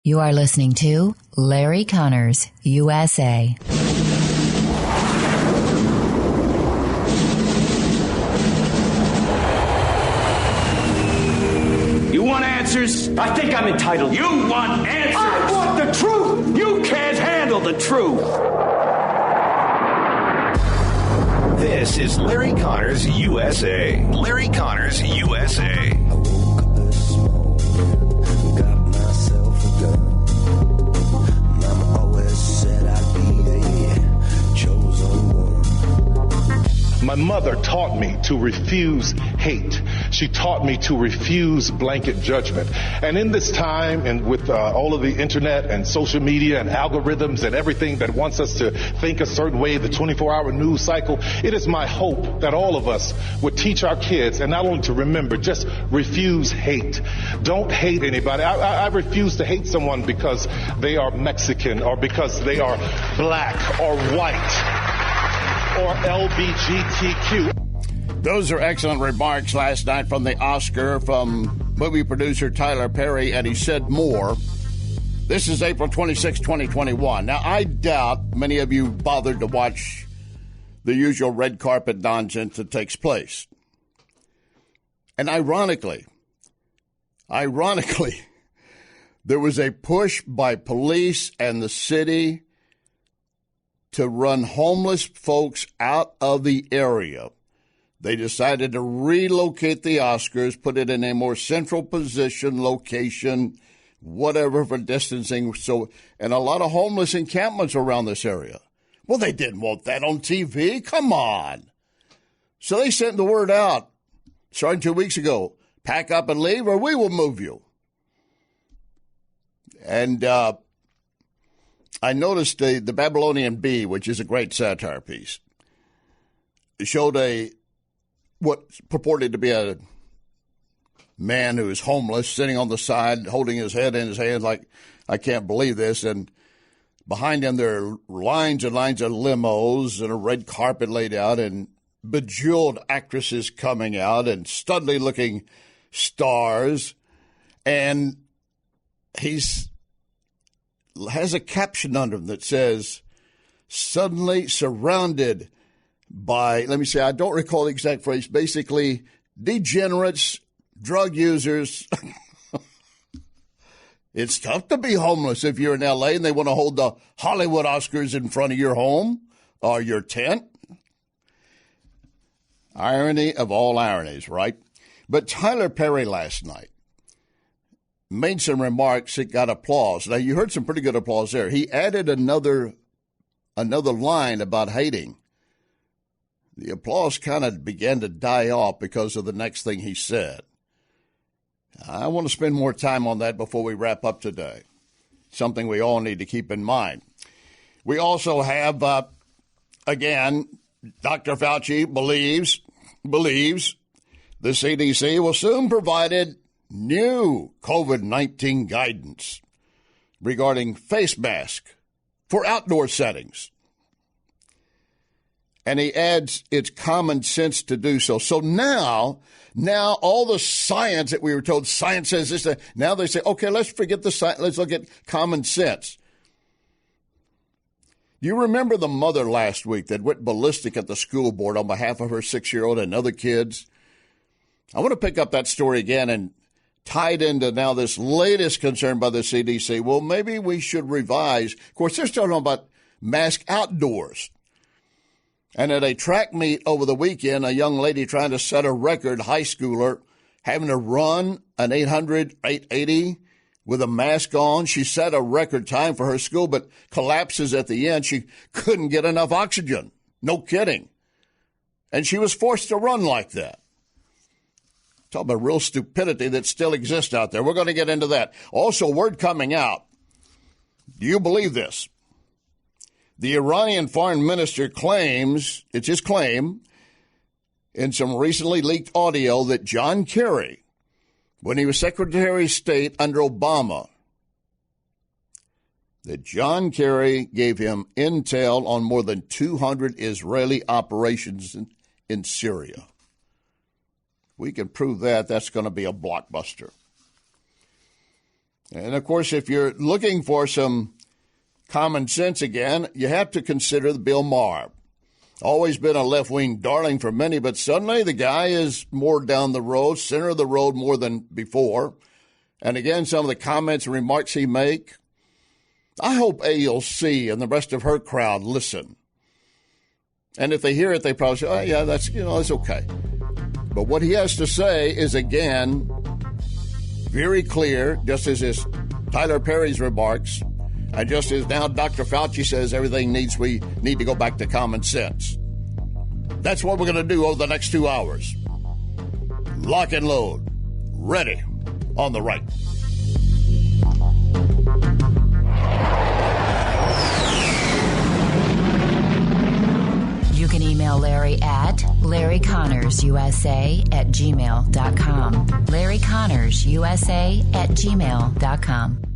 You are listening to Larry Conners, USA. You want answers? I think I'm entitled. You want answers? I want the truth! You can't handle the truth! This is Larry Conners USA. Larry Conners USA. I woke up this morning, got myself a gun. Mama always said I'd be the chosen one. My mother taught me to refuse hate. She taught me to refuse blanket judgment. And in this time, and with all of the internet and social media and algorithms and everything that wants us to think a certain way, the 24-hour news cycle, it is my hope that all of us would teach our kids, and not only to remember, just refuse hate. Don't hate anybody. I refuse to hate someone because they are Mexican or because they are black or white or LGBTQ. Those are excellent remarks last night from the Oscar from movie producer Tyler Perry, and he said more. This is April 26, 2021. Now, I doubt many of you bothered to watch the usual red carpet nonsense that takes place. And ironically, there was a push by police and the city to run homeless folks out of the area. They decided to relocate the Oscars, put it in a more central position, location, whatever for distancing. So, and a lot of homeless encampments around this area. Well, they didn't want that on TV. Come on. So they sent the word out starting 2 weeks ago. Pack up and leave or we will move you. And I noticed the Babylonian Bee, which is a great satire piece, showed what purported to be a man who is homeless sitting on the side, holding his head in his hands like, I can't believe this. And behind him, there are lines and lines of limos and a red carpet laid out and bejeweled actresses coming out and studly-looking stars. And he's has a caption under him that says, suddenly surrounded by, let me say, I don't recall the exact phrase, basically degenerates, drug users. It's tough to be homeless if you're in L.A. and they want to hold the Hollywood Oscars in front of your home or your tent. Irony of all ironies, right? But Tyler Perry last night made some remarks that got applause. Now, you heard some pretty good applause there. He added another line about hating. The applause kind of began to die off because of the next thing he said. I want to spend more time on that before we wrap up today. Something we all need to keep in mind. We also have, again, Dr. Fauci believes the CDC will soon provide new COVID-19 guidance regarding face masks for outdoor settings. And he adds it's common sense to do so. So now all the science that we were told, science says this, now they say, okay, let's forget the science, let's look at common sense. Do you remember the mother last week that went ballistic at the school board on behalf of her 6-year-old and other kids? I want to pick up that story again and tie it into now this latest concern by the CDC. Well, maybe we should revise. Of course, they're still talking about mask outdoors. And at a track meet over the weekend, a young lady trying to set a record, high schooler, having to run an 800, 880 with a mask on. She set a record time for her school, but collapses at the end. She couldn't get enough oxygen. No kidding. And she was forced to run like that. Talk about real stupidity that still exists out there. We're going to get into that. Also, word coming out. Do you believe this? The Iranian foreign minister claims, it's his claim, in some recently leaked audio that John Kerry, when he was Secretary of State under Obama, that John Kerry gave him intel on more than 200 Israeli operations in Syria. We can prove that. That's going to be a blockbuster. And, of course, if you're looking for some common sense again, you have to consider Bill Maher. Always been a left-wing darling for many, but suddenly the guy is more down the road, center of the road more than before. And, again, some of the comments and remarks he make, I hope AOC and the rest of her crowd listen. And if they hear it, they probably say, oh, yeah, that's okay. But what he has to say is, again, very clear, just as is Tyler Perry's remarks, and just as now Dr. Fauci says we need to go back to common sense. That's what we're going to do over the next 2 hours. Lock and load. Ready. On the right. You can email Larry at LarryConnersUSA@gmail.com. LarryConnersUSA@gmail.com.